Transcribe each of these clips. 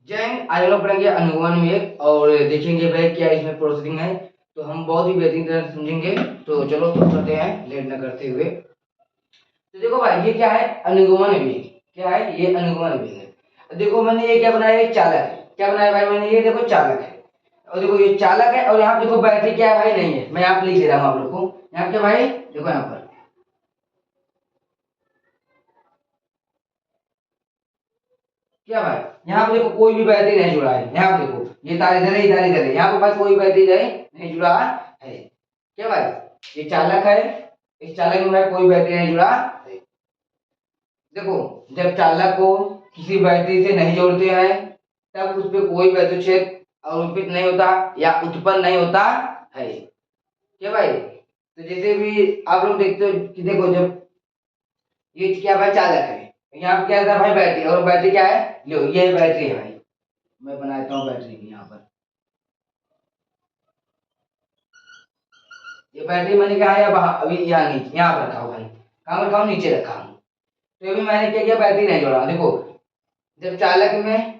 जय हिंद। आज हम लोग पढ़ेंगे अनुगमन में एक और देखेंगे भाई क्या इसमें प्रोसेसिंग है। तो हम बहुत ही बेहतरीन तरह से समझेंगे। तो चलो शुरू करते हैं लेट न करते हुए। तो देखो भाई ये क्या है, अनुगमन वेग। क्या है ये, अनुगमन वेग है। देखो मैंने ये क्या बनाया, ये चालक है। क्या बनाया भाई मैंने, ये देखो चालक है। और देखो ये चालक है और यहाँ पे देखो बैटरी क्या है भाई, नहीं है। मैं यहाँ पे लिख दे रहा हूँ आप लोग को। यहाँ क्या भाई देखो यहाँ पर क्या भाई, यहाँ पे देखो कोई भी बैटरी नहीं जुड़ा है। यहाँ पे देखो ये तार इधर है, ये तार इधर है। यहाँ पे भाई कोई बैटरी नहीं जुड़ा है। क्या भाई, ये चालक है। इस चालक में भाई कोई बैटरी नहीं जुड़ा है। देखो जब चालक को किसी बैटरी से नहीं जोड़ते हैं तब उस पे कोई विद्युत क्षेत्र आरोपित नहीं होता या उत्पन्न नहीं होता है। क्या भाई, तो जैसे भी आप लोग देखते हो कि देखो जब ये क्या भाई चालक है, यहाँ पे क्या था भाई बैटरी, और बैटरी क्या है, लो ये बैटरी है भाई। मैं बनाता हूँ बैटरी भी यहाँ पर। ये बैटरी मैंने कहा है अभी यहाँ नीचे यहाँ पर रखा हूँ भाई। कहाँ रखा हूँ, नीचे रखा हूँ। तो अभी मैंने क्या किया, बैटरी नहीं जोड़ा। देखो जब चालक में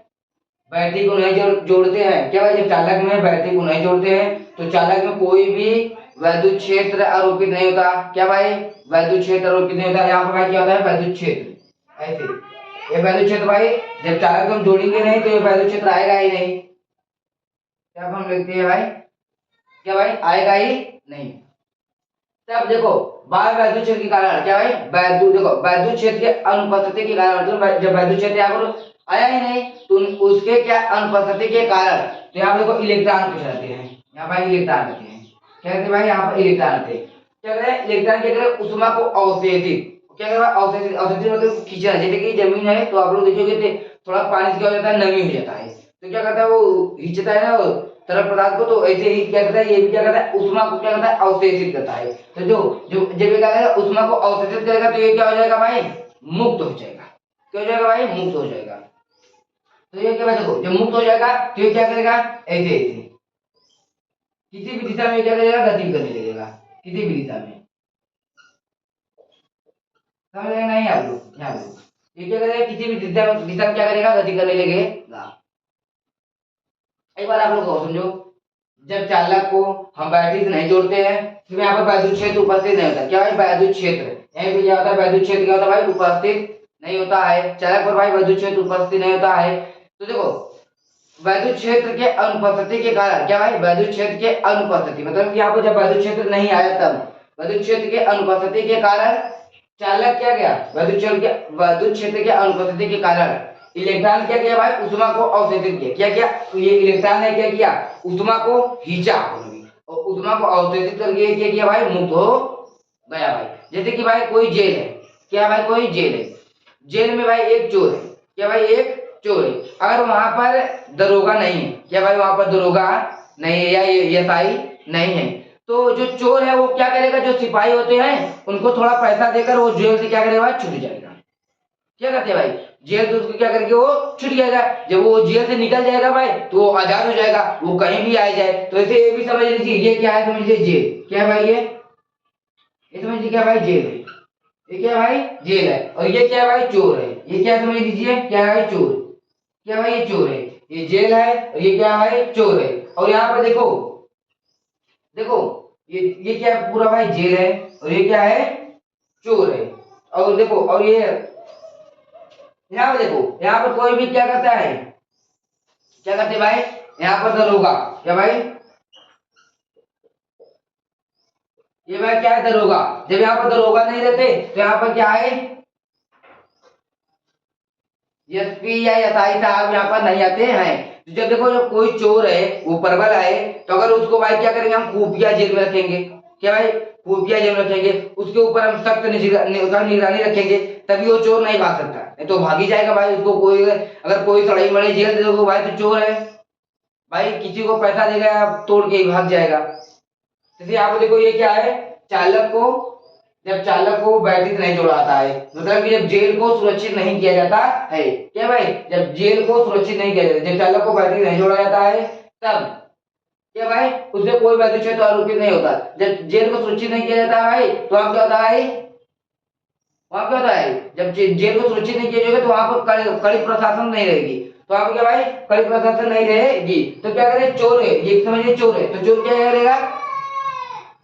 बैटरी को नहीं जोड़ते हैं, क्या भाई जब चालक में बैटरी को नहीं जोड़ते हैं तो चालक में कोई भी वैद्युत क्षेत्र आरोपित नहीं होता। क्या भाई, वैद्युत क्षेत्र आरोपित नहीं होता। यहाँ पर भाई क्या होता है, वैद्युत क्षेत्र। ऐसे ये वैद्युत क्षेत्र भाई जब चालक को हम जोड़ेंगे नहीं तो ये वैद्युत क्षेत्र आएगा ही नहीं। क्या हम लिखते हैं भाई, क्या भाई आएगा ही नहीं। तब देखो बाहर वैद्युत क्षेत्र के कारण, क्या भाई वैद्युत, देखो वैद्युत क्षेत्र के अनुपस्थिति के कारण, मतलब जब वैद्युत क्षेत्र यहाँ पर आया ही नहीं तो उसके क्या अनुपस्थिति के कारण, तो यहाँ पर देखो इलेक्ट्रॉन कुछ रहते हैं। यहाँ पर इलेक्ट्रॉन रहते हैं। क्या कहते हैं भाई, यहाँ पर इलेक्ट्रॉन रहते हैं। क्या कहते हैं, इलेक्ट्रॉन क्या करे, उष्मा को अवशोषित, क्या करे अवशोषित, अवशोषित मतलब खींचना। जैसे कि जमीन है तो आप लोग देखोगे थोड़ा पानी से क्या हो जाता है, नमी हो जाता है। तो क्या करता है वो खींचता है ना तरल पदार्थ को, तो ऐसे ही क्या करता है, ये भी क्या करता है उष्मा को क्या करता है, अवशोषित करता है। तो जो जो जब ये क्या करेगा उष्मा को अवशोषित करेगा तो ये क्या हो जाएगा भाई, मुक्त हो जाएगा। क्या हो जाएगा भाई, मुक्त हो जाएगा। तो ये क्या भाई देखो जब मुक्त हो जाएगा तो ये क्या करेगा, ऐसे ऐसे किसी भी दिशा में क्या करेगा, गति करने लगेगा। किसी भी दिशा में, समझ रहे हैं नहीं आप लोग। यहाँ पे ये क्या करेगा, किसी भी दिशा में क्या करेगा, गति करने लगेगा। एक बार आप लोग को समझो, जब चालक को हम बैटरी से नहीं जोड़ते हैं तो यहाँ पर वैद्युत क्षेत्र उपस्थित नहीं होता। क्या है वैद्युत क्षेत्र, यहीं पे क्या होता है, वैद्युत क्षेत्र क्या होता है भाई, उपस्थित नहीं होता है। चालक पर भाई वैद्युत क्षेत्र उपस्थित नहीं होता है। तो देखो वैद्युत क्षेत्र के अनुपस्थिति के कारण, क्या भाई वैद्युत क्षेत्र के अनुपस्थिति मतलब यहाँ पर जब वैद्युत क्षेत्र नहीं आया तब वैद्युत क्षेत्र के अनुपस्थिति के कारण चालक क्या गया, वैद्युत क्षेत्र के अनुपस्थिति के कारण इलेक्ट्रॉन क्या किया भाई, उष्मा को अवशोषित किया। क्या किया, ये इलेक्ट्रॉन ने क्या किया, उष्मा को खींचा और उष्मा को अवशोषित करके क्या किया भाई, मुक्त हो गया भाई। जैसे कि भाई कोई जेल है, क्या भाई कोई जेल है, जेल में भाई एक चोर है। क्या भाई एक चोर है, अगर वहां पर दरोगा नहीं है, क्या भाई वहां पर दरोगा नहीं है या एएसआई नहीं है, तो जो चोर है वो क्या करेगा, जो सिपाही होते हैं उनको थोड़ा पैसा देकर वो जेल से क्या करेगा भाई, छूट जाएगा। क्या करते हैं भाई, जेल से उसको क्या करके वो छूट जाएगा। जब वो जेल से निकल जाएगा भाई तो वो आजाद हो जाएगा, वो कहीं भी आ जाए। तो ऐसे ये भी समझ लीजिए, ये क्या है समझ लीजिए, जेल। क्या है भाई ये समझ लीजिए क्या भाई, जेल है। ये क्या है भाई, जेल है। और ये क्या है भाई, चोर है। ये क्या समझ लीजिए, क्या है भाई, चोर। क्या भाई, ये चोर है। ये जेल है और ये क्या है भाई, चोर है। और यहाँ पर देखो देखो ये क्या है, पूरा भाई जेल है और ये क्या है, चोर है। और देखो और ये यहाँ पे देखो, यहाँ पर कोई भी क्या करता है, क्या करते हैं भाई, यहाँ पर दरोगा। क्या भाई, ये भाई क्या है, दरोगा। जब यहाँ पर दरोगा नहीं रहते तो यहाँ पर क्या है, एसपी या एसआई साहब यहाँ पर नहीं आते हैं। तो जब देखो जब कोई चोर है वो परवल आए तो अगर उसको भाई क्या करेंगे, हम खुफिया जेल में रखेंगे। क्या भाई, खुफिया जेल में रखेंगे, उसके ऊपर हम सख्त निगरानी रखेंगे, तभी वो चोर नहीं भाग सकता। नहीं तो भागी जाएगा भाई। उसको कोई अगर कोई सड़ई मड़ई जेल दे दोगे भाई तो चोर है भाई, किसी को पैसा देगा तोड़ के ही भाग जाएगा। जैसे यहाँ पे देखो ये क्या है, चालक को जब चालक को बैटरी से नहीं जोड़ा जाता है, मतलब कि जब जेल को सुरक्षित नहीं किया जाता है। क्या भाई, जब जेल को सुरक्षित नहीं किया जाता, जब चालक को बैटरी नहीं जोड़ा जाता है तब क्या भाई उससे कोई वैद्युत क्षेत्र आरोपित नहीं होता। जब जेल को सुरक्षित नहीं किया जाता है भाई तो अब क्या होता है भाई, वहां क्या होता है, जब जेल को सुरक्षित नहीं किया जाएगा तो वहां पर कड़ी कड़ी प्रशासन नहीं रहेगी। तो वहां पर क्या भाई, कड़ी प्रशासन नहीं रहेगी तो क्या करे, चोर है ये समझिए, चोर है तो चोर क्या करेगा,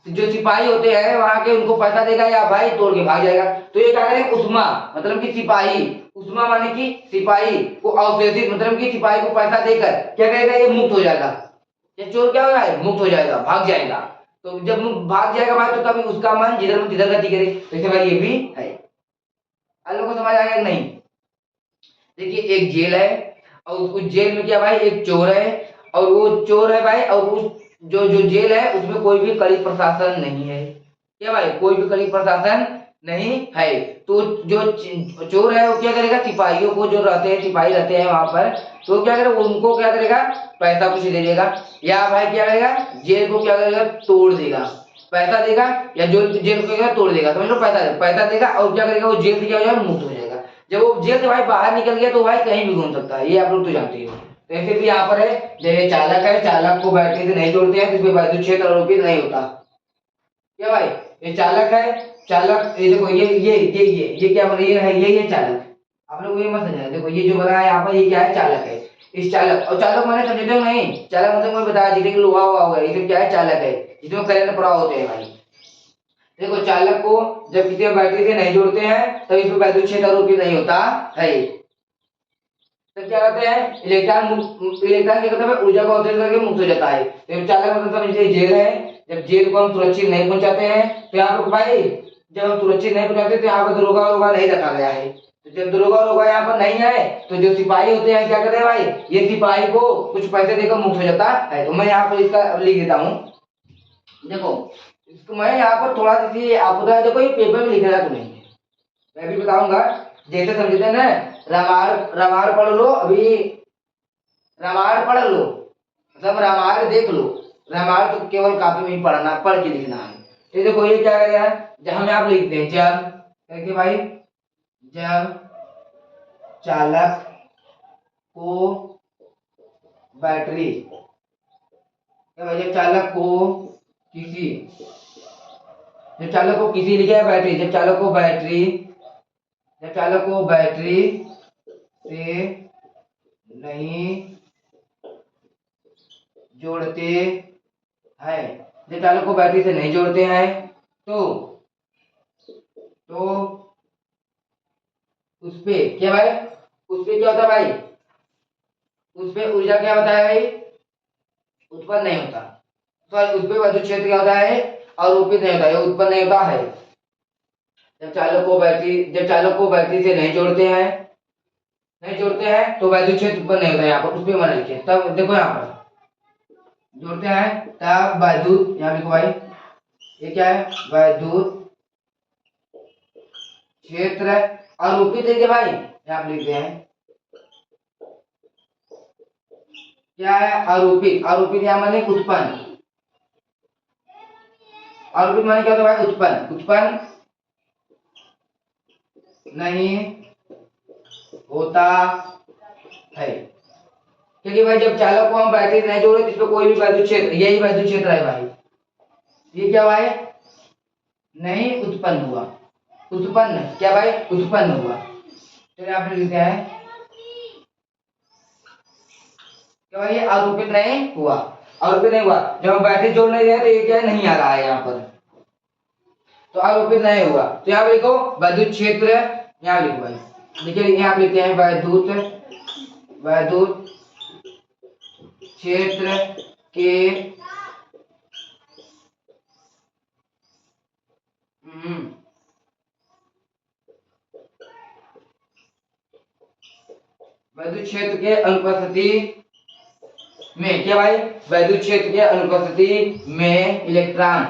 जो सिपाही होते हैं वहां के उनको पैसा देगा या भाई तोड़ के भाग जाएगा। तो ये क्या करेगा, उस्मा मतलब कि सिपाही, उस्मा माने कि सिपाही को अवशोषित मतलब कि सिपाही को पैसा देकर क्या करेगा, ये मुक्त हो जाएगा। ये चोर क्या होगा, मुक्त हो जाएगा, भाग जाएगा। तो जब भाग जाएगा भाई तो तभी उसका मन जिधर में तिधर गति करे। तो इसे भाई ये भी है। आप लोगों को समझ आ गया कि नहीं? देखिए एक जेल है और उस जेल में क्या भाई, एक चोर है और वो चोर है भाई, और उस जो जो जेल है उसमें कोई भी कड़ी प्रशासन नहीं है। क्या भाई, कोई भी कड़ी प्रशासन नहीं है। तो जो चोर है वो क्या करेगा, सिपाहियों को जो रहते हैं, सिपाही रहते हैं वहां पर, तो क्या करेगा, उनको क्या करेगा, पैसा कुछ दे देगा या भाई क्या करेगा, जेल को क्या करेगा, तोड़ देगा, पैसा देगा या जो जेल को क्या करेगा, तोड़ देगा, समझ लो, पैसा देगा और क्या करेगा, वो जेल से क्या हो जाएगा, मुक्त हो जाएगा। जब वो जेल से भाई बाहर निकल गया तो भाई कहीं भी घूम सकता है, ये आप लोग तो जानते हो। तो ऐसे भी यहाँ पर है, जैसे चालक है, चालक को बैटरी से नहीं जोड़ते हैं तो इसमें वैद्युत क्षेत्र आरोपित नहीं होता। क्या भाई, ये चालक है, चालक ये देखो, ये क्या बना, ये है, ये चालक। आप लोग ये मत समझना, देखो ये जो बना है यहाँ पर, ये क्या है, चालक है। इस चालक, और चालक मैंने समझते हो नहीं, चालक मतलब मैं बताया जैसे कि लोहा हुआ होगा, ये क्या है, चालक है, जिसमें करंट प्रवाह होते हैं भाई। देखो चालक को जब किसी बैटरी से नहीं जोड़ते हैं तब इसमें वैद्युत क्षेत्र आरोपित नहीं होता है। तो क्या कहते हैं, इलेक्ट्रॉन क्या करता है, ऊर्जा का अवशोषण करके मुक्त हो जाता है। तो चालक मतलब समझिए जेल है, जब जेल को हम सुरक्षित नहीं पहुंचाते हैं तो यहाँ पर भाई, जब हम सुरक्षित नहीं पहुंचाते तो यहाँ पर दरोगा वरोगा नहीं रखा गया है। तो जब दरोगा वरोगा यहाँ पर नहीं है तो जो सिपाही होते हैं क्या करते हैं भाई, ये सिपाही को कुछ पैसे देकर मुक्त हो जाता है। तो मैं यहाँ पर इसका लिख देता हूँ। देखो इसको मैं यहाँ पर थोड़ा सा आपको देखो, ये पेपर में लिख रहा तो नहीं है, मैं भी बताऊंगा जैसे समझते हैं ना। रामायण रामायण पढ़ लो अभी, रामायण पढ़ लो, मतलब रामायण देख लो। रामायण तो केवल कॉपी में ही पढ़ना, पढ़ के लिखना है। तो देखो ये क्या करेगा, जहां में आप लिखते हैं जब, देखिए भाई, जब चालक को बैटरी, क्या भाई, जब चालक को किसी, जब चालक को किसी लिखा है बैटरी, जब चालक को बैटरी, जब चालक को बैटरी से नहीं जोड़ते हैं, जब चालक को बैटरी से नहीं जोड़ते हैं तो उस पे क्या भाई, उस पे क्या होता है भाई, उस पे ऊर्जा क्या होता है भाई, उत्पन्न नहीं होता। सॉरी, उस पे वैद्युत क्षेत्र क्या होता है, आरोपित नहीं होता, ये उत्पन्न नहीं होता है। जब चालक को बैटरी से नहीं जोड़ते हैं, नहीं जोड़ते हैं तो वैद्युत क्षेत्र उत्पन्न नहीं होता है। यहाँ पर उस पे मैंने लिखे, तब देखो यहाँ पर जोड़ते हैं तब वैद्युत, यहाँ लिखो भाई, ये क्या है, वैद्युत क्षेत्र आरोपित है क्या भाई, यहाँ पे लिखते हैं क्या है, आरोपित, आरोपित यहाँ माने उत्पन्न, आरोपित माने क्या होता है भाई, उत्पन्न, उत्पन्न नहीं होता है। क्योंकि भाई जब चालक को हम बैटरी नहीं जोड़े तो इसमें कोई भी वैद्युत क्षेत्र, यही वैद्युत क्षेत्र है भाई, ये क्या भाई, नहीं उत्पन्न हुआ, उत्पन्न क्या भाई, उत्पन्न हुआ। चलिए आप लिखते हैं क्या भाई, ये आरोपित नहीं हुआ, आरोपित नहीं हुआ। जब हम बैटरी जोड़ नहीं रहे तो ये क्या नहीं आ रहा है यहाँ पर, तो आरोपित नहीं हुआ। तो यहाँ पे लिखो वैद्युत क्षेत्र, यहाँ लिखो भाई, देखिए यहाँ लिखते हैं वैद्युत, वैद्युत क्षेत्र के वैद्युत क्षेत्र के अनुपस्थिति में, क्या भाई, वैद्युत क्षेत्र के अनुपस्थिति में इलेक्ट्रॉन,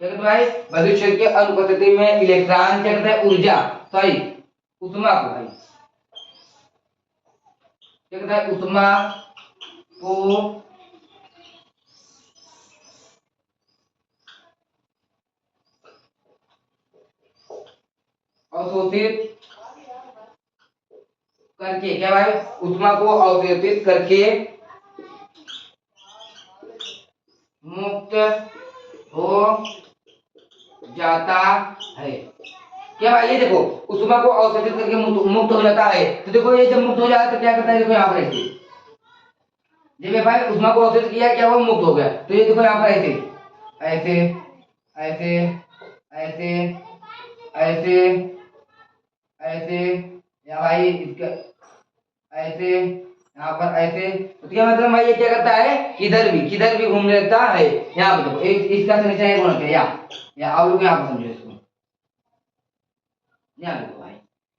क्या कहते भाई, वैद्युत क्षेत्र के अनुपस्थिति में इलेक्ट्रॉन क्या कहते हैं, ऊर्जा, सॉरी उष्मा को भाई, क्या कहते हैं, उष्मा को अवशोषित करके, क्या भाई, उष्मा को अवशोषित करके मुक्त हो जाता है। क्या भाई ये देखो उष्मा को अवशोषित करके मुक्त हो जाता है। तो देखो ये जब मुक्त हो जाता है तो क्या करता है, देखो यहाँ पर ऐसे जब ये भाई उष्मा को अवशोषित किया क्या वो मुक्त हो गया। तो ये देखो यहाँ पर ऐसे ऐसे ऐसे ऐसे ऐसे ऐसे या भाई इसका ऐसे यहाँ पर ऐसे। तो क्या मतलब भाई ये क्या करता है, किधर भी घूम लेता है। यहाँ पर देखो इसका संरचना ये होना चाहिए या आप लोग यहाँ पर समझो इसको। यहाँ देखो भाई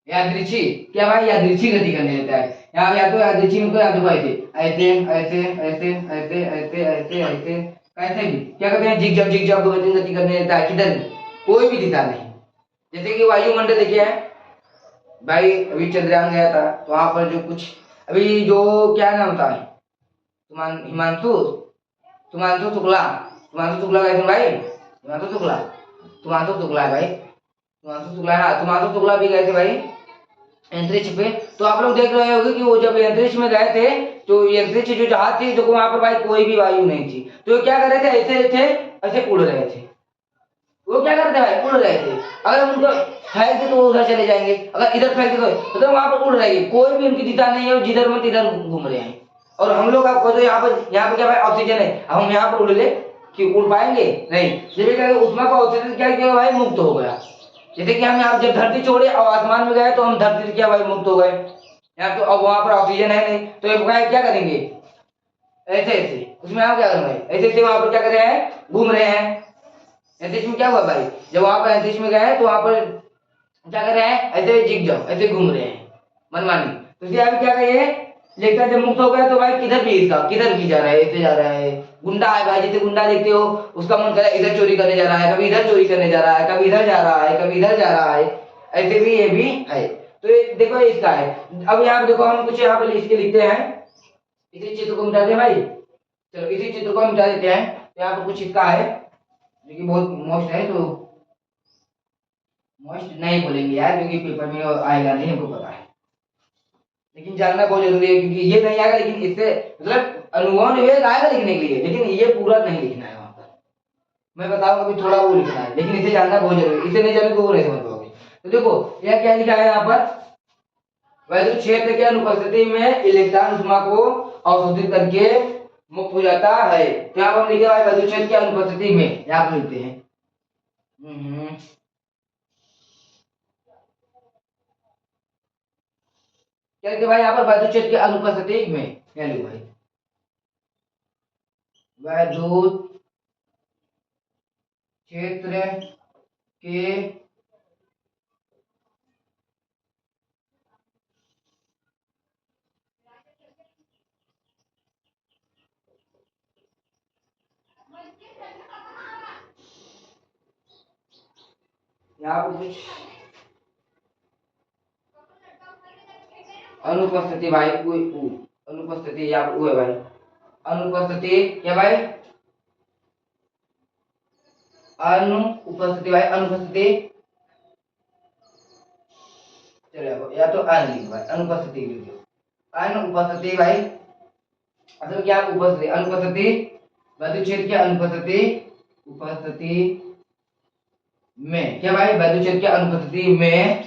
यादृच्छी, क्या भाई यादृच्छी गति करने देता है। यहाँ या तो यादृच्छी में यहाँ देखो ऐसे ऐसे ऐसे ऐसे ऐसे ऐसे ऐसे कैसे भी क्या करते हैं, जिग जग गति करने देता है। किधर भी कोई भी दिशा नहीं। जैसे कि वायुमंडल देखिए भाई, अभी चंद्रयान गया था तो वहां पर जो कुछ अभी जो क्या नाम था हिमांशु सुमांशु शुक्ला गए थे भाई। सुमांशु शुक्ला है भाई, सुमांशु शुक्ला है। हाँ सुमांशु शुक्ला भी गए थे भाई अंतरिक्ष पे। तो आप लोग देख रहे होंगे कि वो जब अंतरिक्ष में गए थे तो अंतरिक्ष जो जहाज थी तो वहां पर भाई कोई भी वायु नहीं थी। तो वो क्या कर रहे थे, ऐसे थे ऐसे उड़ रहे थे। वो क्या करते भाई उड़ रहे थे। अगर उनको फेंक दे तो वो उधर चले जाएंगे, अगर इधर फेंक दे तो वहां पर उड़ रहे हैं। कोई भी उनकी दिशा नहीं है, जिधर मन तिधर घूम रहे हैं। और हम लोग आपको तो यहाँ पर क्या भाई ऑक्सीजन है, अब हम यहाँ पर उड़ ले कि उड़ पाएंगे नहीं। जैसे क्या उष्मा का ऑक्सीजन क्या किया भाई मुक्त हो गया। जैसे कि हम यहाँ जब धरती छोड़े और आसमान में गए तो हम धरती से क्या भाई मुक्त हो गए। यहाँ तो अब वहां पर ऑक्सीजन है नहीं तो क्या करेंगे, ऐसे ऐसे उसमें आप क्या करेंगे, ऐसे ऐसे वहां पर क्या कर रहे हैं, घूम रहे हैं। अंतरिक्ष में क्या हुआ भाई, जब वहां पर अंतरिक्ष में गए तो वहां पर क्या कर रहे हैं, ऐसे जिग जाओ ऐसे घूम रहे हैं मनमानी। तो इसलिए अभी क्या करिए, लेकर जब मुक्त हो गया तो भाई किधर भी जा रहा है, ऐसे जा रहा है। गुंडा है भाई, जैसे गुंडा देखते हो उसका मन करे इधर चोरी करने जा रहा है, कभी इधर चोरी करने जा रहा है, कभी इधर जा रहा है, कभी इधर जा रहा है। ऐसे भी ये भी है। तो ये देखो इसका है। अब यहाँ पे देखो हम कुछ यहाँ पे इसके लिखते हैं, इसी चित्र को मिटा दे भाई। चलो इसी चित्र को मिटा देते हैं। तो यहाँ पे कुछ इसका है जो कि बहुत मोस्ट है, तो मोस्ट नहीं बोलेंगे यार क्योंकि पेपर में आएगा नहीं, हमको पता है। लेकिन जानना बहुत जरूरी है क्योंकि ये नहीं आएगा, लेकिन इससे मतलब अनुभव निवेश आएगा लिखने के लिए, लेकिन ये पूरा नहीं लिखना है वहां पर। मैं बताऊंगा अभी थोड़ा वो लिखना है, लेकिन इसे जानना बहुत जरूरी है। इसे नहीं जाने को वो नहीं समझ पाओगे। तो देखो यह क्या लिखा है यहाँ पर, वैद्युत क्षेत्र के अनुपस्थिति में इलेक्ट्रॉन उष्मा को अवशोषित करके मुक्त हो जाता है। तो यहाँ पर लिखे हुआ है वैद्युत क्षेत्र की अनुपस्थिति में, यहाँ पर लिखते हैं क्या लिखे भाई यहाँ पर, वैद्युत क्षेत्र की अनुपस्थिति में। क्या लिखे भाई, वैद्युत क्षेत्र के यहाँ पर कुछ अनुपस्थिति भाई, अनुपस्थिति यहाँ पर है भाई, अनुपस्थिति क्या भाई, अनुपस्थिति भाई, अनुपस्थिति। चलो या तो अन लिखो भाई, अनुपस्थिति लिखो, अनुपस्थिति भाई। मतलब क्या उपस्थिति, अनुपस्थिति वैद्युत क्षेत्र की अनुपस्थिति, उपस्थिति में क्या भाई, वैद्युत क्षेत्र की अनुपस्थिति में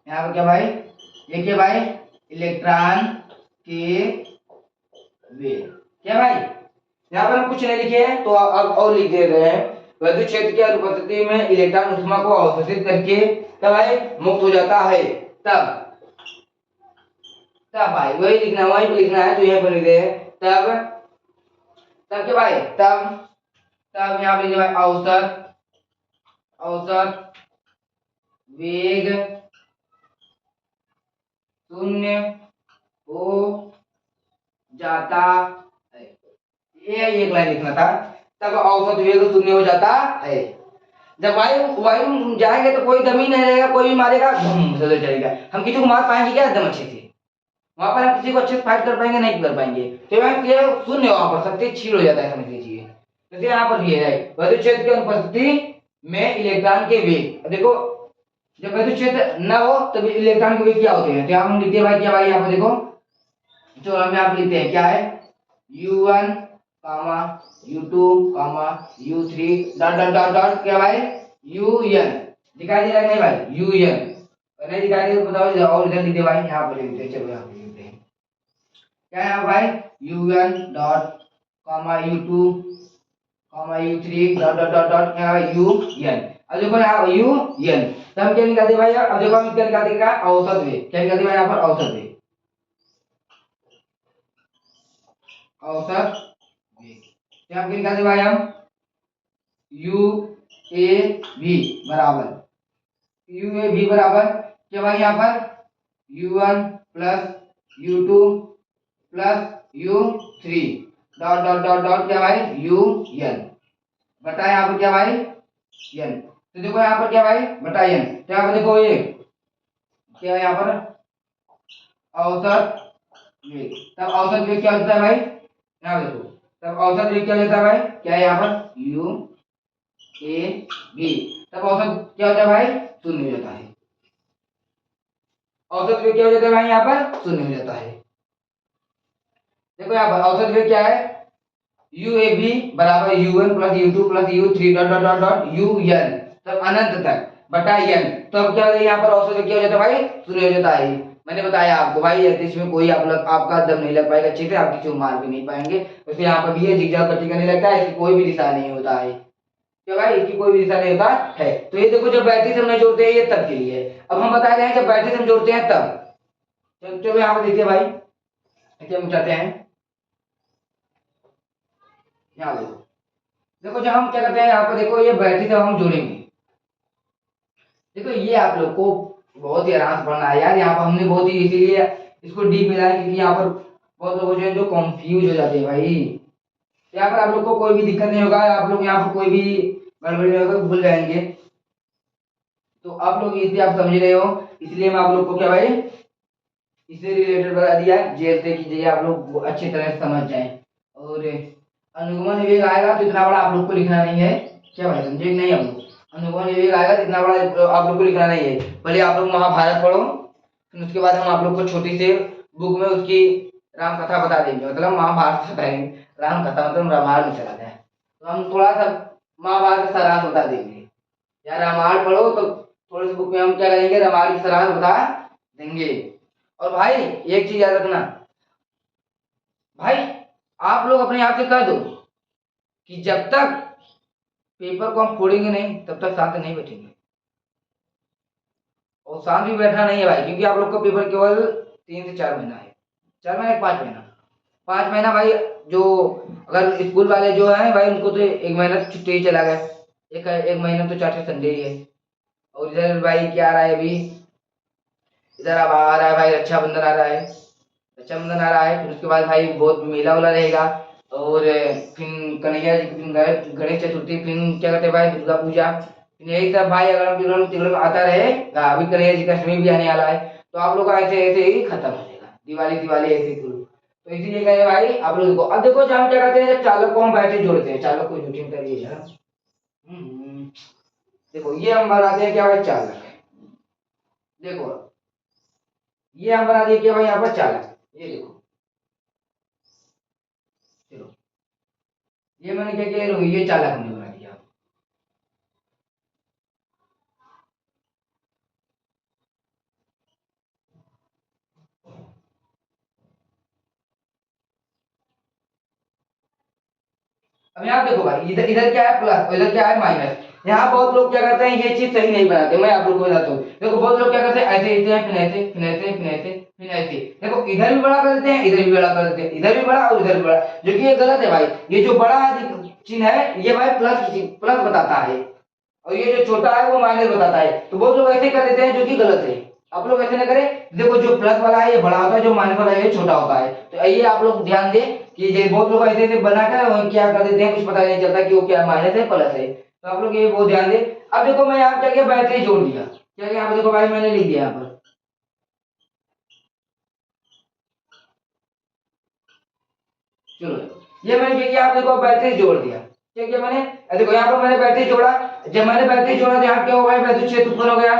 यहाँ पर क्या भाई, ये क्या भाई इलेक्ट्रॉन के वेग। क्या भाई यहाँ पर हम कुछ नहीं लिखे हैं तो अब और लिख दे रहे हैं, वैद्युत क्षेत्र की अनुपस्थिति में इलेक्ट्रॉन उष्मा को अवशोषित करके तब भाई मुक्त हो जाता है। तब भाई वही लिखना, वही लिखना है तो यहीं पर लिख दे तब क्या भाई, तब यहाँ पर लिखे भाई औसत वेग शून्य हो जाता है। ये एक लाइन लिखना था, तब औसत वेग शून्य हो जाता है। जब वायु जाएंगे तो कोई दम ही नहीं रहेगा, कोई भी मारेगा धूम से चलेगा। हम किसी को मार पाएंगे क्या एकदम अच्छे से, वहां पर हम किसी को अच्छे से फाइट कर पाएंगे नहीं कर पाएंगे। तो यहाँ शून्य वहां पर शक्ति क्षीण हो जाता है, समझ लीजिए। तो यहाँ पर भी है वैद्युत क्षेत्र की अनुपस्थिति में इलेक्ट्रॉन के वेग। देखो जब वैद्युत क्षेत्र न हो तब इलेक्ट्रॉन के वेग क्या होते हैं, तो यहाँ हम लिखते हैं भाई क्या भाई, यहाँ पर देखो जो हम यहाँ पर लिखते हैं क्या है, u1 u2 u3 dot dot dot dot क्या भाई यू एन दिखाई दे रहा है नहीं भाई, यू एन नहीं दिखाई दे तो बताओ, और इधर लिख दे भाई, यहाँ पर लिखते हैं, चलो यहाँ पे लिखते हैं क्या है भाई, U N dot comma U two comma U three dot dot dot dot क्या है यू एन। अब देखो यहाँ यू एन, तो हम क्या निकालते भाई, अब देखो हम क्या निकालते क्या, औसत वेग, क्या निकालते भाई यहाँ पर, औसत वेग, औसत वेग क्या हम क्या निकालते भाई, हम यू ए वी बराबर, यू ए वी बराबर क्या भाई यहाँ पर, you one plus U two plus U three dot dot dot dot क्या भाई यू एन बटा यहाँ पर क्या भाई एन। तो देखो यहाँ पर क्या भाई बटा एन, तो यहाँ पर देखो ये क्या है यहाँ पर औसत वेग, तब औसत वेग क्या होता है भाई, यहाँ देखो तब औसत वेग क्या होता है भाई, क्या है यहाँ पर यू ए बी, तब औसत क्या होता है भाई, शून्य हो जाता है, औसत वेग क्या हो जाता है भाई यहाँ पर, शून्य हो जाता है। देखो यहाँ पर औसत वेग क्या है, यू ए बी बराबर U one plus U two plus U three dot dot dot dot U N, तब अनंत तक बटा एन, तो अब क्या होता है यहाँ पर औसत वेग क्या हो जाता है भाई, शून्य हो जाता है। मैंने बताया आपको भाई इसमें कोई आप लोग आपका दम नहीं लग पाएगा अच्छे से, आप किसी को मार भी नहीं पाएंगे, वैसे यहाँ पर भी है जिगजैग कटिंग करने लगता है, इसकी कोई भी दिशा नहीं होता है, क्या भाई इसकी कोई भी दिशा नहीं होता है। तो ये देखो जब बैटरी से हम नहीं जोड़ते हैं ये तब के लिए है, अब हम बता रहे हैं जब बैटरी से हम जोड़ते हैं तब। चलो यहाँ पर देखिए भाई क्या हम चाहते हैं, यहाँ देखो, देखो जब हम क्या करते हैं यहाँ पर देखो ये बैटरी जब हम जोड़ेंगे, देखो ये आप लोग को बहुत ही आराम से पढ़ना है यार, यहाँ पर हमने बहुत ही इसीलिए इसको डीप मिला है क्योंकि यहाँ पर बहुत लोग जो है जो कंफ्यूज हो जाते हैं भाई, यहाँ पर आप लोग को कोई भी दिक्कत नहीं होगा, आप लोग यहाँ पर कोई भी गड़बड़ी नहीं होगा, भूल जाएंगे, तो आप लोग इसे आप समझ रहे हो, इसलिए मैं आप लोग को क्या भाई इससे रिलेटेड बता दिया जैसे कि ये आप लोग अच्छी तरह से समझ जाएं। और अनुगमन वेग आएगा तो इतना बड़ा आप लोग को लिखना नहीं है, क्या भाई समझे नहीं, हम लोग अनुगमन वेग आएगा तो इतना बड़ा आप लोग को लिखना नहीं है, पहले आप लोग महाभारत पढ़ो, फिर उसके बाद हम आप लोग को छोटी सी बुक में उसकी राम कथा बता देंगे, मतलब महाभारत बताएंगे, राम कथा मतलब रामायण में चला जाए, तो हम थोड़ा सा महाभारत का सारांश बता देंगे, यार रामायण पढ़ो तो थोड़ी सी बुक में हम क्या करेंगे, रामायण की सारांश बता देंगे। और भाई एक चीज याद रखना भाई, आप लोग अपने आप से कह दो कि जब तक पेपर को हम फोड़ेंगे नहीं तब तक शांत नहीं बैठेंगे, और शांत भी बैठना नहीं है भाई, क्योंकि आप लोग का पेपर केवल 3 से 4 महीना है, 4 महीना 5 महीना, 5 महीना भाई, जो अगर स्कूल वाले जो है भाई उनको तो 1 महीना तो छुट्टी ही चला गया, एक महीना तो 4 से संडे ही है। और इधर भाई क्या आ रहा है अभी, इधर अब आ रहा है भाई रक्षाबंधन आ रहा है, रक्षाबंधन आ रहा है, फिर उसके बाद भाई बहुत मेला वाला रहेगा, और फिर कन्हैया जी गणेश चतुर्थी, फिर क्या कहते हैं भाई दुर्गा पूजा, फिर यही सब भाई अगर हम तिगड़म आता रहेगा, अभी कन्हैया जी का अष्टमी भी आने वाला है, तो आप लोग का ऐसे ऐसे ही खत्म हो जाएगा, दिवाली दिवाली ऐसे ही शुरू। तो इसीलिए कहे भाई आप लोग को, अब देखो जब हम क्या करते हैं, जब चालक को हम बैटरी जोड़ते हैं, चालक को जूटिंग करिए जरा, देखो ये हम बनाते हैं क्या भाई चालक, देखो ये हम बना दिए क्या भाई यहाँ पर चालक, ये देखो चलो ये मैंने क्या किया, ये चालक हमने बना दिया। अब यहाँ देखो भाई इधर इधर क्या है प्लस, इधर क्या है माइनस, यहाँ बहुत लोग क्या करते हैं ये चीज सही नहीं बनाते, मैं आप लोग को बताता हूँ, देखो बहुत लोग क्या करते हैं ऐसे ऐसे हैं, फिर ऐसे फिर ऐसे फिर ऐसे फिर ऐसे, देखो इधर भी बड़ा कर देते हैं, इधर भी बड़ा कर देते हैं, इधर भी बड़ा और इधर भी बड़ा, जो कि ये गलत है भाई, ये जो बड़ा चिन्ह है ये भाई प्लस प्लस बताता है, और ये जो छोटा है वो माइनस बताता है, तो बहुत लोग ऐसे कर देते हैं जो कि गलत है, आप लोग ऐसे ना करें, देखो जो प्लस वाला है ये बड़ा होता है, जो माइनस वाला है ये छोटा होता है, तो ये आप लोग ध्यान दें कि ये बहुत लोग ऐसे ऐसे बनाकर वो क्या कर देते हैं, कुछ पता नहीं चलता कि वो क्या माइनस है प्लस है, तो आप लोग ये बहुत ध्यान दें। अब देखो मैं यहाँ क्या किया, बैटरी जोड़ दिया, क्या यहाँ पे देखो भाई मैंने लिख दिया यहाँ पर, चलो ये मैंने क्या किया, आप देखो बैटरी जोड़ दिया, क्या किया मैंने, देखो यहाँ पर मैंने बैटरी जोड़ा, जब मैंने बैटरी जोड़ा तो यहाँ क्या हुआ भाई वैद्युत क्षेत्र उत्पन्न हो गया,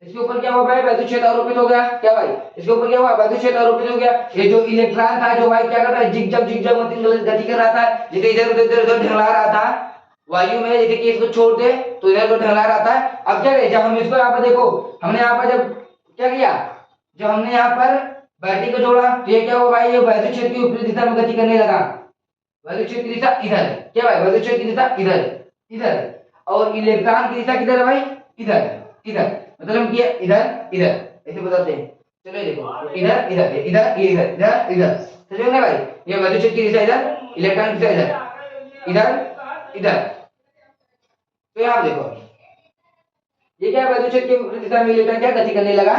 इसके ऊपर क्या हुआ भाई वैद्युत क्षेत्र आरोपित हो गया, क्या भाई इसके ऊपर क्या हुआ वैद्युत क्षेत्र आरोपित हो गया, ये जो इलेक्ट्रॉन था जो भाई क्या करता है जिग जग मत गति कर रहा था, जिसे इधर उधर इधर उधर ढंगला रहा था, वायु में जैसे कि इसको छोड़ दे तो इधर को ढला रहता है। अब क्या करें, जब हम इसको यहाँ पर देखो, हमने यहाँ पर जब क्या किया, जब हमने यहाँ पर बैटरी को जोड़ा तो ये क्या हुआ भाई, ये वैद्युत क्षेत्र की ऊपरी दिशा में गति करने लगा। वैद्युत क्षेत्र की दिशा इधर है, क्या भाई, वैद्युत क्षेत्र की दिशा इधर है, इधर है। और इलेक्ट्रॉन की दिशा किधर है भाई, इधर है, इधर, मतलब कि इधर इधर ऐसे बताते हैं। चलो ये देखो, इधर इधर इधर इधर इधर इधर, समझ में भाई, ये वैद्युत क्षेत्र की दिशा इधर, इलेक्ट्रॉन की दिशा इधर इधर इधर। तो यहाँ देखो, ये क्या है, वैद्युत क्षेत्र की दिशा में इलेक्ट्रॉन क्या गति करने लगा।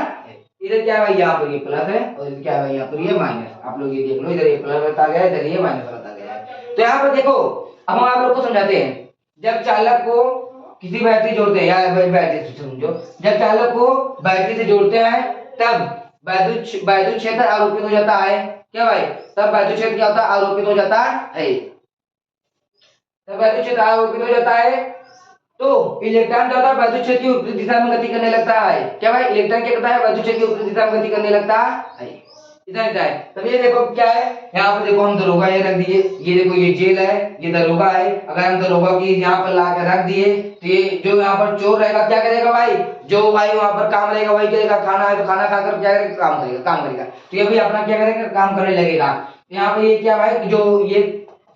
इधर क्या है भाई, यहाँ पर ये प्लस है और इधर क्या है भाई, यहाँ पर ये माइनस। आप लोग ये देख लो, इधर ये प्लस बता गया, इधर ये माइनस बता गया है। तो यहाँ पर देखो, अब हम आप लोग को समझाते हैं। जब चालक को किसी बैटरी जोड़ते हैं, या बैटरी से समझो, जब चालक को बैटरी से जोड़ते हैं तब वैद्युत क्षेत्र आरोपित हो जाता है, क्या भाई, तब वैद्युत क्षेत्र क्या होता है, आरोपित हो जाता है। तब वैद्युत क्षेत्र आरोपित हो जाता है तो इलेक्ट्रॉन क्या होता है, वैद्युत क्षेत्र की ऊपरी दिशा में गति करने लगता है। क्या भाई, इलेक्ट्रॉन क्या करता है, वैद्युत क्षेत्र की ऊपरी दिशा में गति करने लगता है, इधर इधर है। तब ये देखो क्या है, यहाँ पर देखो हम दरोगा ये रख दिए, ये देखो ये जेल है, ये दरोगा है। अगर हम दरोगा की यहाँ पर ला कर रख दिए तो ये जो यहाँ पर चोर रहेगा क्या करेगा भाई, जो भाई वहां पर काम रहेगा वही करेगा। खाना है तो खाना खाकर क्या करेगा, काम करेगा। तो ये भी अपना क्या करेगा, काम करने लगेगा। यहाँ पर ये क्या भाई, जो ये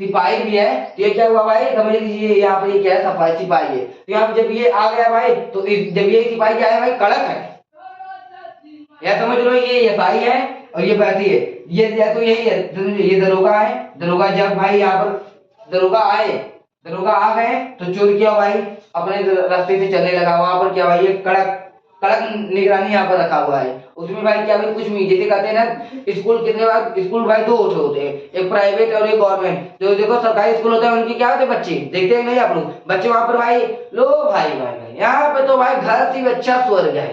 सिपाही भी है, तो ये क्या हुआ भाई, समझ लीजिए यहाँ पर ये क्या है, सिपाही है। तो यहाँ पे जब ये आ गया भाई, तो जब ये सिपाही क्या है भाई, कड़क है, या समझ लो ये एसआई है और ये बैटरी है, ये या तो यही है, ये दरोगा है। दरोगा जब भाई यहाँ पर दरोगा आ गए तो चोर किया भाई, अपने रास्ते से चलने लगा। वहां पर क्या भाई, ये कड़क कड़क निगरानी यहाँ पर रखा हुआ है। उसमें भाई क्या भाई, कुछ भी जैसे कहते हैं ना, स्कूल कितने बार, स्कूल भाई दो होते हैं, एक प्राइवेट और एक गवर्नमेंट। जो देखो सरकारी स्कूल होता है उनकी क्या होते हैं, बच्चे देखते हैं नहीं आप लोग, बच्चे वहां पर भाई, लो भाई भाई यहाँ पे तो भाई घर से भी अच्छा स्वर्ग है।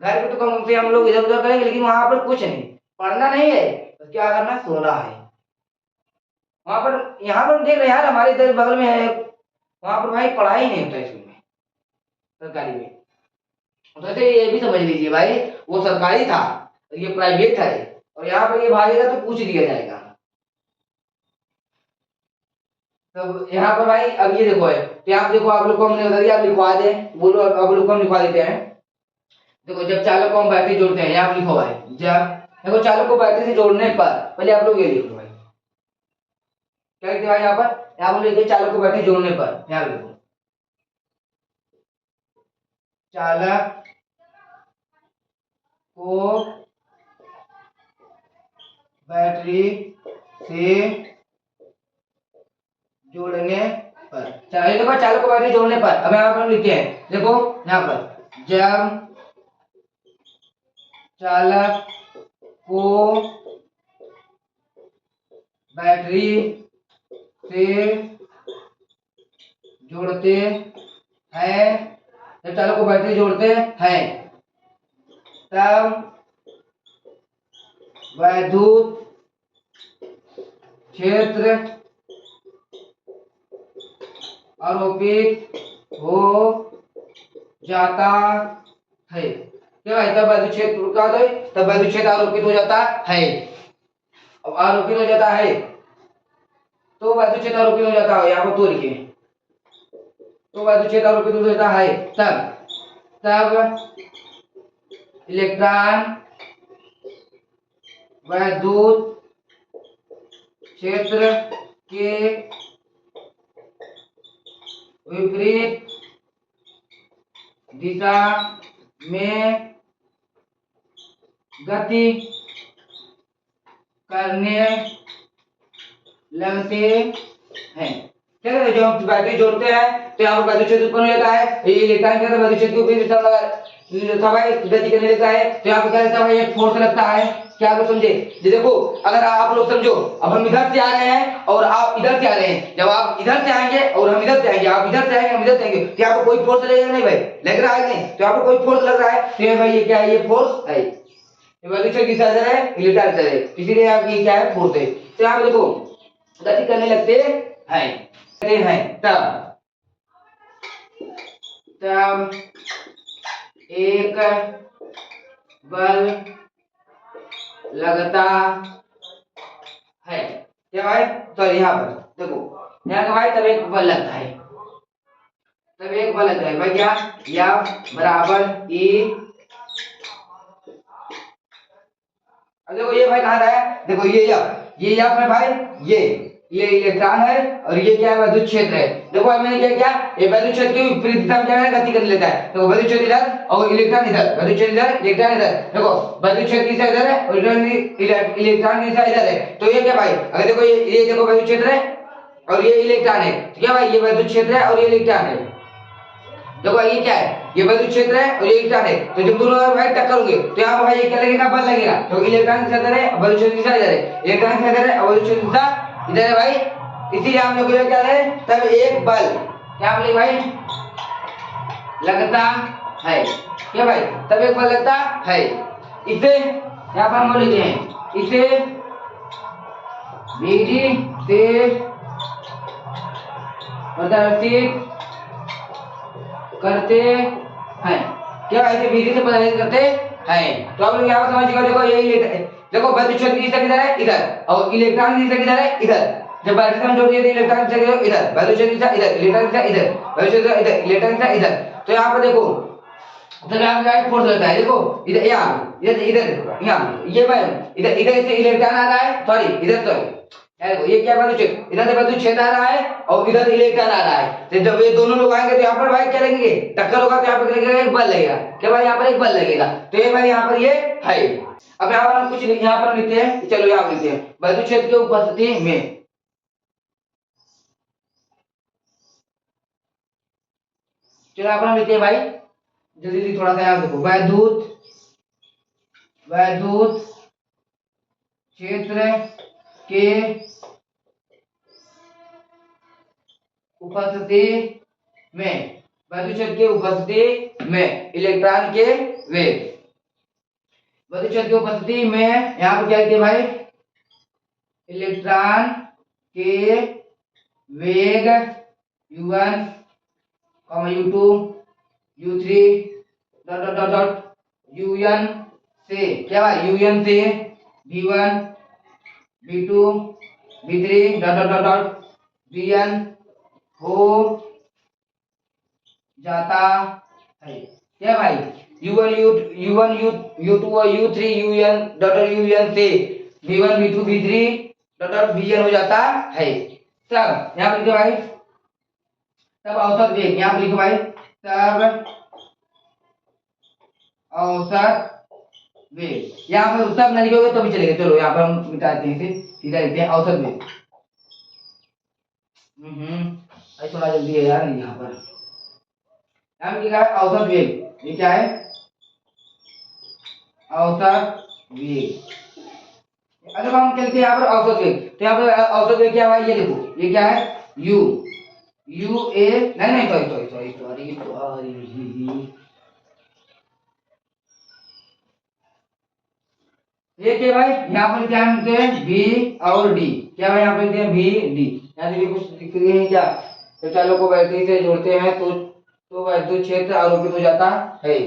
घर पे तो कम से हम लोग इधर उधर करेंगे, लेकिन वहां पर कुछ नहीं, पढ़ना नहीं है तो क्या करना, सोना है। वहां पर यहाँ पर देख रहे हैं यार, हमारे इधर बगल में है, वहां पर भाई पढ़ाई नहीं होता स्कूल में, सरकारी में। तो ऐसे ये भी समझ लीजिए भाई, वो सरकारी था, ये प्राइवेट है, और यहाँ पर ये भागेगा तो पूछ दिया जाएगा। तब यहाँ पर भाई अब ये देखो है, तो यहाँ देखो आप लोग को हमने बता दिया, आप लिखवा दे, बोलो अब लोग को हम लिखवा देते हैं। देखो जब चालक को हम बैटरी जोड़ते हैं, यहाँ लिखो भाई, जब देखो चालक को बैटरी से जोड़ने पर, पहले आप लोग ये लिख लो भाई, क्या लिखते भाई, यहाँ पर यहाँ पर लिखते चालक को बैटरी जोड़ने पर, यहाँ लिखो चालक को बैटरी से जोड़ने पर, चलिए देखो चालक को बैटरी जोड़ने पर, अब यहाँ पर लिखते हैं, देखो यहाँ पर जब चालक को बैटरी से जोड़ते हैं, जब चालक को बैटरी जोड़ते हैं तब वैद्युत क्षेत्र आरोपित हो जाता है। क्या भाई, तब वैद्युत क्षेत्र क्या होता है, तब वैद्युत क्षेत्र आरोपित हो जाता है। अब आरोपित हो जाता है तो वैद्युत क्षेत्र आरोपित हो जाता है, यहाँ पर तो लिखे, तो वैद्युत क्षेत्र आरोपित हो जाता है तब इलेक्ट्रॉन वैद्युत क्षेत्र के विपरीत दिशा में गति करने लगते हैं। क्या कहते हैं, जब हम बैटरी जोड़ते हैं तो यहाँ पर वैद्युत क्षेत्र उत्पन्न हो जाता है, ये इलेक्ट्रॉन क्या वैद्युत क्षेत्र के ऊपर दिशा भाई गति करने लगता है। तो यहाँ पर क्या लगता है भाई, एक फोर्स लगता है। क्या आप समझे, ये देखो अगर आप लोग समझो, अब हम इधर से आ रहे हैं और आप इधर से आ रहे हैं, जब आप इधर से आएंगे और हम इधर से आएंगे, आप इधर से आएंगे हम इधर से आएंगे, तो यहाँ पर कोई फोर्स लगेगा नहीं भाई, लग रहा है नहीं, तो यहाँ पर कोई फोर्स लग रहा है, तो भाई ये क्या है, ये फोर्स है, ये वैद्युत क्षेत्र की दिशा है, इलेक्ट्रॉन है, इसीलिए आपकी क्या है, फोर्स है। तो यहाँ पे देखो गति करने लगते हैं तब एक बल लगता है। क्या भाई, तो यहाँ पर देखो, यहाँ का भाई तब एक बल लगता है। तब एक बल लगता है भाई क्या, F बराबर E। अब देखो ये भाई कहाँ रहा है, देखो ये F है भाई, ये इलेक्ट्रॉन है और ये क्या है, विद्युत क्षेत्र है। देखो अब मैंने क्या किया, ये विद्युत क्षेत्र की विपरीत दिशा में क्या है, गति कर लेता है। देखो विद्युत क्षेत्र इधर और इलेक्ट्रॉन इधर, विद्युत क्षेत्र इधर इलेक्ट्रॉन इधर। देखो विद्युत क्षेत्र की दिशा इधर है और इलेक्ट्रॉन की दिशा इधर है। तो ये क्या भाई, अगर देखो ये देखो विद्युत क्षेत्र है और ये इलेक्ट्रॉन है, तो क्या भाई ये विद्युत क्षेत्र है और ये इलेक्ट्रॉन है। देखो ये क्या है, ये विद्युत क्षेत्र है और ये इलेक्ट्रॉन है। तो जब दोनों भाई टक्कर होंगे तो यहाँ पर भाई ये क्या लगेगा, बल लगेगा। तो इलेक्ट्रॉन की दिशा इधर है, विद्युत क्षेत्र की दिशा इधर है, इलेक्ट्रॉन की दिशा इधर है और विद्युत क्षेत्र की दिशा इधर है भाई। इसीलिए हम लोग क्या है, तब एक बल क्या बोले भाई, लगता है। क्या भाई, तब एक बल लगता है। इसे यहाँ पर हम बोलते हैं, इसे विधि से प्रदर्शित करते हैं। क्या इसे विधि से प्रदर्शित करते हैं। तो आप लोग यहाँ पर समझिएगा, देखो यही देखो विद्युत क्षेत्र की दिशा किधर है, इधर, और इलेक्ट्रॉन की दिशा किधर है, इधर। जब बैटरी से हम जोड़ दिए थे इलेक्ट्रॉन की दिशा इधर, विद्युत क्षेत्र की दिशा इधर, इलेक्ट्रॉन की दिशा इधर, विद्युत क्षेत्र इधर, इलेक्ट्रॉन की दिशा इधर। तो यहाँ पर देखो तो यहाँ पे फोर्स लगता है। देखो इधर, यहाँ इधर इधर यहाँ ये भाई इधर इधर से इलेक्ट्रॉन आ रहा है, सॉरी इधर सॉरी देखो ये क्या विद्युत क्षेत्र, इधर से विद्युत क्षेत्र आ रहा है और इधर इलेक्ट्रॉन आ रहा है। तो जब ये दोनों लोग आएंगे तो यहाँ पर भाई क्या लगेंगे, टक्कर होगा तो यहाँ पर लगेगा एक बल लगेगा। क्या भाई यहाँ पर एक बल लगेगा। तो ये भाई यहाँ पर ये है। अब यहाँ पर हम कुछ यहाँ पर लिखते हैं, चलो यहाँ लिखते हैं, विद्युत क्षेत्र की उपस्थिति में, चलो यहाँ पर हम लिखते हैं भाई जल्दी जल्दी थोड़ा सा, यहाँ देखो वैद्युत क्षेत्र के उपस्थिति में, विद्युत क्षेत्र की उपस्थिति में इलेक्ट्रॉन के वेग, विद्युत क्षेत्र की उपस्थिति में यहाँ पर क्या लिखते हैं भाई, इलेक्ट्रॉन के वेग u1, u2, u3 dot dot dot dot un से, क्या भाई un से v1, v2, v3 dot dot dot dot vn हो जाता है। क्या भाई u1 u2 और u3 un डॉट un से v1 v2 v3 dot dot vn हो जाता है। तब यहाँ पर लिखो भाई, तब औसत वेग, यहाँ पर लिखो भाई तब औसत वेग, यहाँ पर तब न लिखोगे तो भी चलेगा। चलो यहाँ पर हम मिटाते हैं, इसे सीधा लिखते हैं औसत वेग। अरे थोड़ा जल्दी है यार, यहाँ पर यहाँ लिखा है औसत वेग। ये क्या है, औसत वेग। अगर हम चलते हैं यहाँ पर औसत वेग, तो यहाँ पर औसत वेग क्या है, ये देखो ये क्या है, u a नहीं sorry sorry sorry sorry sorry ये क्या भाई, यहाँ पर क्या लिखते हैं b और d। क्या भाई यहाँ पर लिखते हैं b d, यहाँ देखिए कुछ लिख रहे हैं क्या, तो चालों को बैटरी से जोड़ते हैं तो विद्युत क्षेत्र आरोपित हो जाता है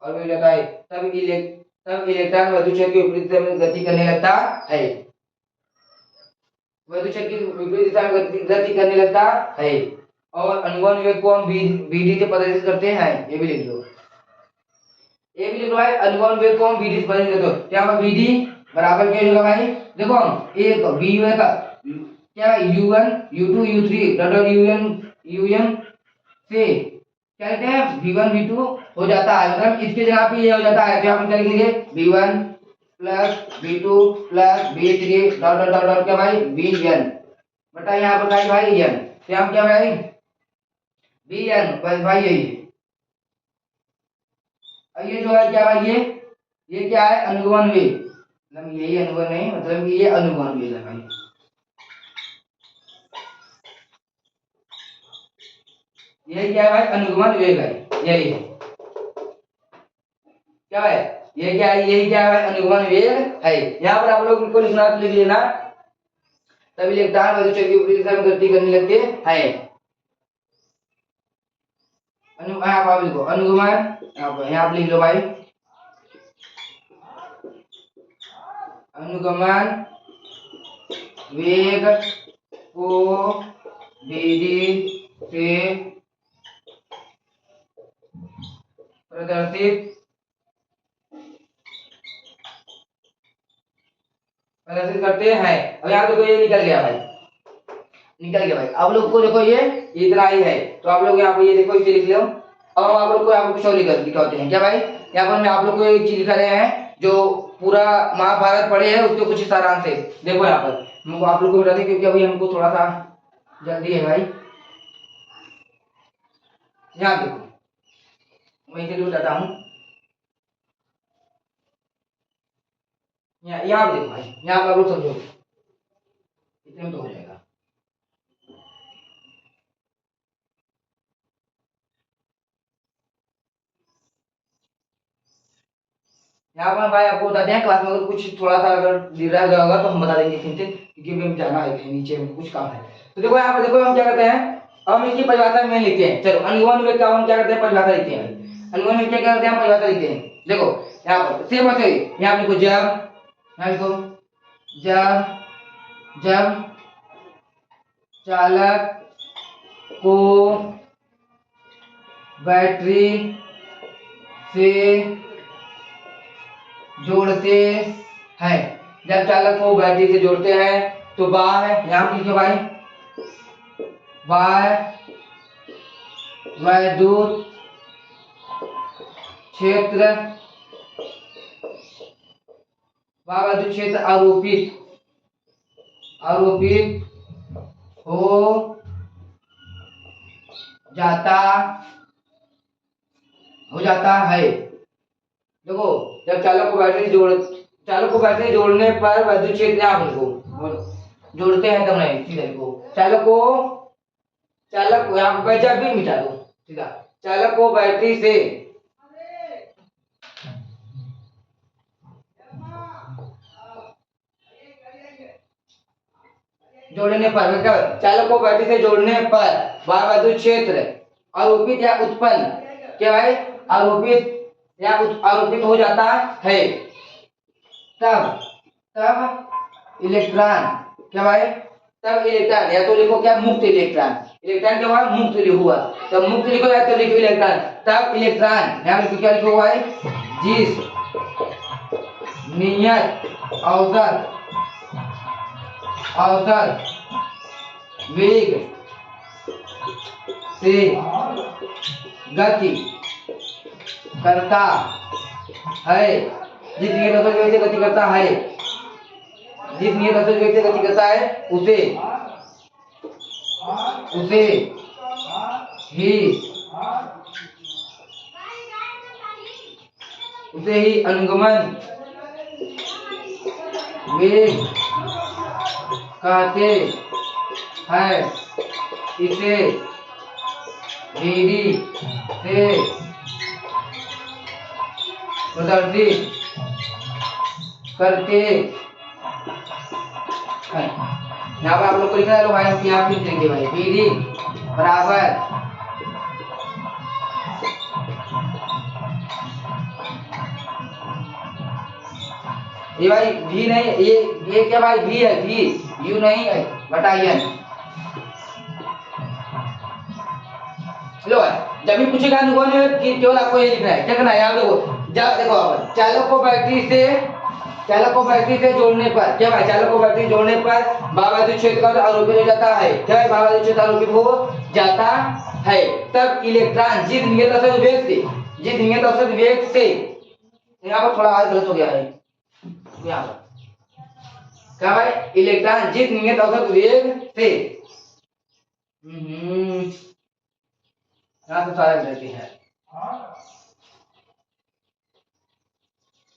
और हो जाता है। तब इलेक्ट्रॉन विद्युत क्षेत्र के विपरीत दिशा में गति करने लगता है, विद्युत क्षेत्र की विपरीत दिशा में गति करने लगता है। और अनुगमन वेग को हम bd से प्रदर्शित करते हैं, ये भी लिख लो, ये भी लिख लो भाई, अनुगमन वेग को हम bd से प्रदर्शित करते हैं। क्या होगा bd बराबर क्या होगा भाई, देखो हम एक bu का क्या u1 u2 u3 dot un से क्या कहते हैं v1 v2 हो जाता है, मतलब इसके जगह पे ये हो जाता है। तो हम क्या लिखेंगे v1 plus v2 plus v3 dot dot dot dot क्या भाई vn बटा यहाँ पर भाई n, तो हम क्या भाई vn बस भाई यही है। अब ये जो है क्या भाई ये क्या है अनुगमन वेग, मतलब यही अनुगमन नहीं, मतलब ये अनुगमन वेग है भाई। ये क्या है भाई, अनुगमन वेग है, यही है। क्या है ये, क्या है यही, क्या है भाई अनुगमन वेग है। यहाँ पर आप लोग को लिखना तो लिख लेना, तब इलेक्ट्रॉन विद्युत क्षेत्र की विपरीत दिशा में गति करने लगते हैं। यहाँ पर लिखो अनुगमन, यहाँ पर लिख लो भाई अनुगमन वेग को विधि से प्रदर्शित प्रदर्शित करते हैं। अब यहाँ देखो ये निकल गया भाई, निकल गया भाई। आप लोग को देखो ये इतना ही है, तो आप लोग यहाँ पे ये देखो इसे लिख लो। और आप लोग को यहाँ पे कुछ और लिखाते हैं क्या भाई, यहाँ पर मैं आप लोग को एक चीज लिखा रहे हैं जो पूरा महाभारत पढ़े हैं उसके कुछ सारांश है। देखो यहाँ पर हमको आप लोग को बता दें क्योंकि अभी हमको थोड़ा सा जल्दी है भाई। यहाँ देखो मैं इसे बताता हूँ, यहाँ पे देखो भाई, यहाँ पर आप लोग समझो, इतने में तो हो जाएगा। यहाँ पर भाई आपको बताते हैं क्लास में अगर कुछ थोड़ा सा अगर रह गया होगा तो हम बता देंगे फिर से, क्योंकि हमें जाना है कहीं नीचे में कुछ काम है। तो देखो यहाँ पर देखो हम क्या करते हैं, अब हम इसकी परिभाषा में लिखते हैं। चलो अनुगमन में क्या हम क्या करते हैं, परिभाषा लिखते हैं। अनुगमन में क्या करते हैं, हम परिभाषा लिखते हैं। देखो यहाँ पर सेम ऐसे यहाँ लिखो जब, यहाँ लिखो जब जब चालक को बैटरी से जोड़ते हैं, जब चालक को बैटरी से जोड़ते हैं तो बाह्य, यहाँ पे लिखो भाई, बाह्य वैद्युत क्षेत्र, बाह्य वैद्युत क्षेत्र आरोपित हो जाता है। देखो जब चालक को बैटरी जोड़ने पर वैद्युत क्षेत्र, यहाँ पर जोड़ते हैं तब नहीं, सीधा लिखो चालक को यहाँ पर जब भी मिटा दो सीधा, चालक को बैटरी से जोड़ने पर, क्या चालक को बैटरी से जोड़ने पर बाह्य वैद्युत क्षेत्र आरोपित या उत्पन्न, क्या भाई आरोपित हो जाता है, तब इलेक्ट्रॉन, क्या भाई तब इलेक्ट्रॉन, या तो लिखो क्या मुक्त इलेक्ट्रॉन, इलेक्ट्रॉन क्या हुआ मुक्त हुआ, तब मुक्त लिखो या तो लिखो इलेक्ट्रॉन, तब इलेक्ट्रॉन यहाँ लिखो क्या लिखो भाई, जिस नियत औसत वेग से गति करता है, जिस नियत औसत वेग से गति करता है, जिस नियत औसत वेग से गति करता है उसे ही अनुगमन वेग कहते हैं। इसे धीरे से प्रदर्शित करते हैं। यहाँ पर आप लोग को लिखना है, भाई यहाँ पे लिखेंगे भाई धीरे बराबर ये भाई भी नहीं, ये क्या भाई भी है, भी यू नहीं है बटा एन। लो जब भी पूछेगा अनुगमन में कि केवल आपको ये लिखना है, क्या करना है यहाँ देखो, देखो आप चालक को बैटरी से जोड़ने पर, क्या भाई चालक को बैटरी जोड़ने पर बाह्य वैद्युत क्षेत्र आरोपित हो जाता है, क्या भाई बाह्य वैद्युत क्षेत्र आरोपित हो जाता है, तब इलेक्ट्रॉन जिस नियत औसत वेग से यहाँ पर थोड़ा आज गलत हो गया है, यहाँ पर क्या भाई इलेक्ट्रॉन जिस नियत औसत वेग से, यहाँ तो सारे रहते हैं,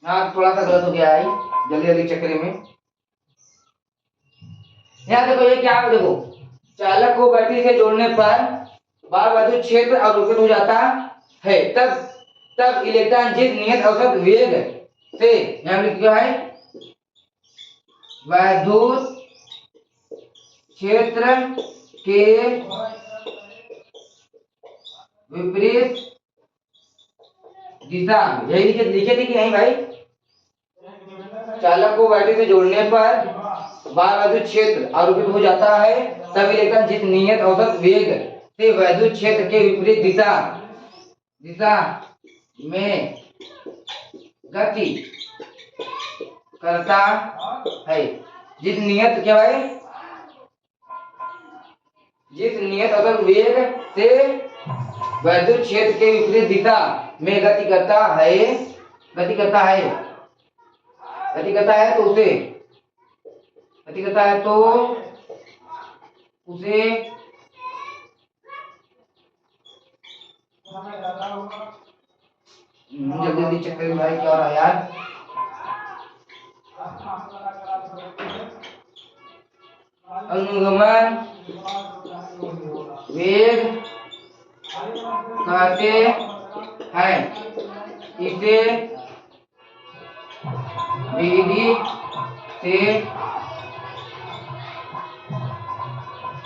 यहाँ थोड़ा सा गलत हो गया है जल्दी जल्दी चक्कर में। यहाँ देखो ये क्या है, देखो चालक को बैटरी से जोड़ने पर बाह्य वैद्युत क्षेत्र आरोपित हो जाता है, तब इलेक्ट्रॉन जिस नियत औसत वेग से, यहाँ लिख दिया है वैद्युत क्षेत्र के विपरीत दिशा, यही लिखे थे कि नहीं भाई, चालक को बैटरी से जोड़ने पर बाह्य वैद्युत क्षेत्र आरोपित हो जाता है, तब इलेक्ट्रॉन जिस नियत औसत वेग से वैद्युत क्षेत्र के विपरीत दिशा में गति करता है। जिस नियत क्या भाई, जिस नियत अगर वेग से वैद्युत क्षेत्र के विपरीत दिशा में गति करता है, गति करता है, गति करता है तो उसे, गति करता है तो उसे जल्दी जल्दी चेक करें भाई क्या हो रहा है यार। अनुगमन वेग कहते हैं। इसे विधि से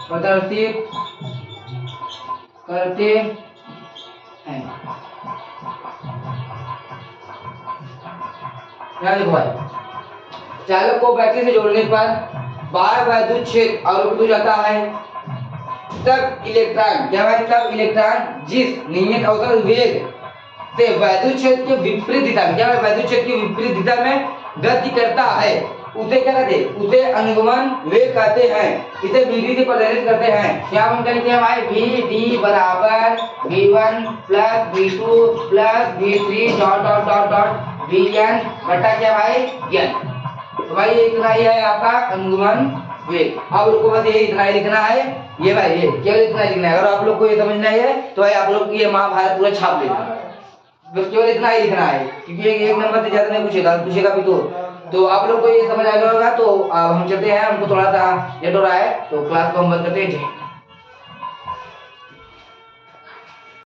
प्रदर्शित करते हैं। यहाँ देखो भाई, चालक को बैटरी से जोड़ने पर बाहर वैद्युत क्षेत्र अवरुद्ध हो जाता है। तब इलेक्ट्रॉन क्या भाई, तब इलेक्ट्रॉन जिस नियत अवसर वेग से वैद्युत क्षेत्र के विपरीत दिशा में, क्या भाई, वैद्युत क्षेत्र की विपरीत दिशा में गति करता है, उसे क्या कहते हैं, उसे अनुगमन वेग कहते हैं। इसे विधि से प्रदर्शित करते हैं। क्या हम कहते हैं भाई, वी डी बराबर v1 plus v2 plus v3 dot dot dot dot vn बटा क्या भाई n। तो भाई ये इतना ही है आपका अनुगमन वेग। अब लोग को बस ये इतना ही लिखना है, ये भाई ये केवल इतना ही लिखना है। अगर आप लोग को ये समझना है तो भाई आप लोग ये महाभारत पूरा छाप लेना, बस केवल इतना ही लिखना है, क्योंकि एक नंबर से ज्यादा नहीं पूछेगा भी तो आप लोग को ये समझ आ गया होगा। तो अब हम चलते हैं, हमको थोड़ा सा लेट हो रहा है, तो क्लास को हम बंद करते हैं।